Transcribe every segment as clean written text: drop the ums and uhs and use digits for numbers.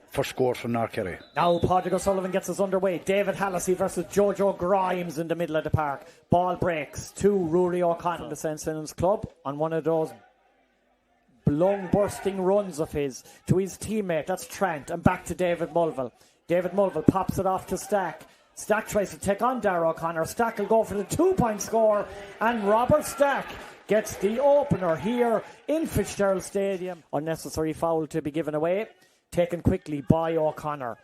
for scores from North Kerry. Now Padraig O'Sullivan gets us underway. David Hallisey versus Jojo Grimes in the middle of the park. Ball breaks to Rory O'Connell, the St. Simon's club, on one of those lung-bursting runs of his to his teammate, that's Trent, and back to David Mulville. David Mulville pops it off to Stack. Stack tries to take on Darragh O'Connor. Stack will go for the 2-point score, and Robert Stack gets the opener here in Fitzgerald Stadium. Unnecessary foul to be given away, taken quickly by O'Connor.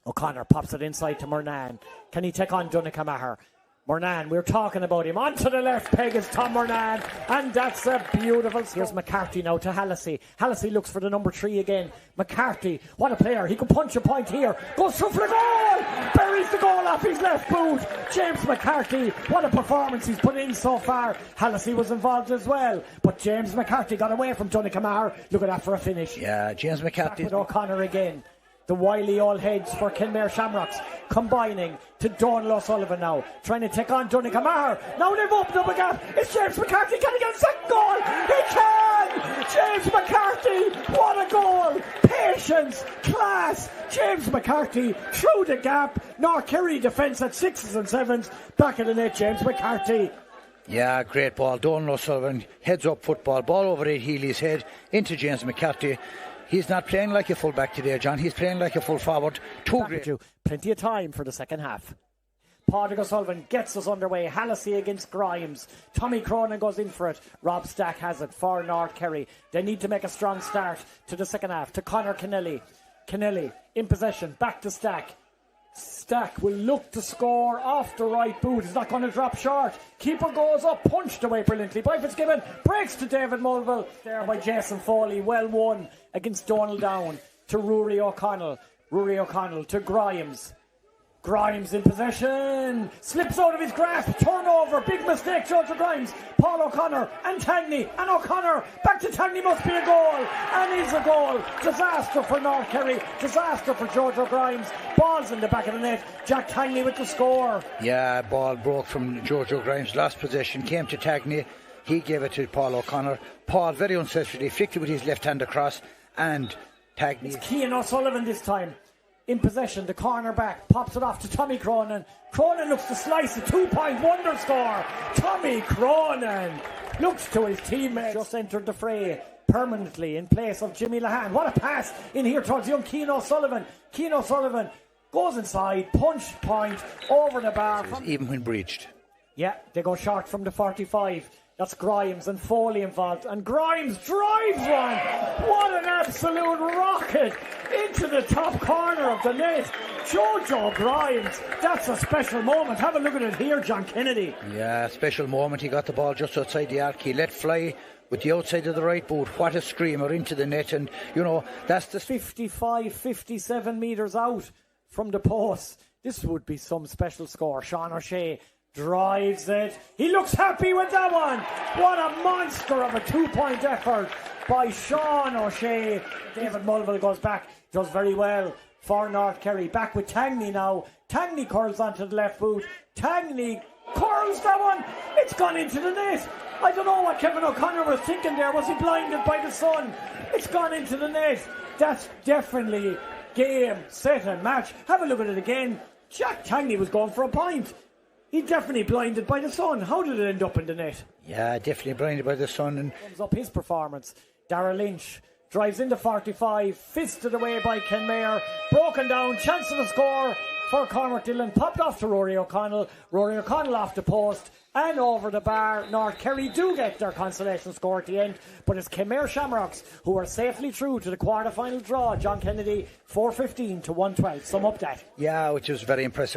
O'Connor pops it inside to Murnan. Can he take on Donncha Maher? Murnan, we're talking about him. Onto the left peg is Tom Murnan, and that's a beautiful... Here's McCarthy now to Hallisey. Hallisey looks for the number 3 again. McCarthy, what a player. He can punch a point here. Goes through for the goal! Buries the goal off his left boot. James McCarthy, what a performance he's put in so far. Hallisey was involved as well, but James McCarthy got away from Donncha Maher. Look at that for a finish. Yeah, James McCarthy. Back with O'Connor again. The wily old heads for Kenmare Shamrocks combining to Donal O'Sullivan now, trying to take on Donncha Maher. Now they've opened up a gap. It's James McCarthy. Can he get a second goal? He can! James McCarthy, what a goal! Patience, class. James McCarthy through the gap. North Kerry defence at 6s and 7s. Back of the net, James McCarthy. Yeah, great ball. Donal O'Sullivan, heads up football, ball over Ed Healy's head into James McCarthy. He's not playing like a full-back today, John. He's playing like a full forward. Plenty of time for the second half. Padraig O'Sullivan gets us underway. Hallisey against Grimes. Tommy Cronin goes in for it. Rob Stack has it for North Kerry. They need to make a strong start to the second half. To Conor Kennelly. Kennelly in possession. Back to Stack. Stack will look to score off the right boot. He's not going to drop short. Keeper goes up, punched away brilliantly by Fitzgibbon. Breaks to David Mulville. There by Jason Foley. Well won against Donal Down. To Rory O'Connell. Rory O'Connell to Grimes. Grimes in possession. Slips out of his grasp. Turnover. Big mistake. Jojo Grimes. Paul O'Connor and Tangney. And O'Connor. Back to Tangney. Must be a goal. And is a goal. Disaster for North Kerry. Disaster for Jojo Grimes. Ball's in the back of the net. Jack Tangney with the score. Yeah, ball broke from Jojo Grimes. Lost possession. Came to Tangney. He gave it to Paul O'Connor. Paul very unselfishly flicked it with his left hand across. And Tangney. It's Cian O'Sullivan this time. In possession, the cornerback pops it off to Tommy Cronin. Cronin looks to slice a 2-point wonder score. Tommy Cronin looks to his teammate. Just entered the fray permanently in place of Jimmy Lahan. What a pass in here towards young Cian O'Sullivan. Cian O'Sullivan goes inside, punch point over the bar. Even when breached. Yeah, they go short from the 45. That's Grimes and Foley involved. And Grimes drives one. What an absolute rocket into the top corner of the net. Jojo Grimes. That's a special moment. Have a look at it here, John Kennedy. Yeah, special moment. He got the ball just outside the arc. He let fly with the outside of the right boot. What a screamer into the net. And, you know, that's the 55, 57 metres out from the post. This would be some special score. Sean O'Shea drives it. He looks happy with that one. What a monster of a 2-point effort by Sean O'Shea. David Mulville goes back, does very well for North Kerry. Back with Tangney now. Tangney curls onto the left boot. Tangney curls that one. It's gone into the net. I don't know what Kevin O'Connor was thinking there. Was he blinded by the sun? It's gone into the net. That's definitely game, set and match. Have a look at it again. Jack Tangney was going for a point. He's definitely blinded by the sun. How did it end up in the net? Yeah, definitely blinded by the sun. And comes up his performance. Darragh Lynch drives into 45, fisted away by Kenmare, broken down, chance of a score for Cormac Dillon, popped off to Rory O'Connell. Rory O'Connell off the post and over the bar. North Kerry do get their consolation score at the end, but it's Kenmare Shamrocks who are safely through to the quarter-final draw. John Kennedy, 4-15 to 112. Sum up that. Yeah, which was very impressive.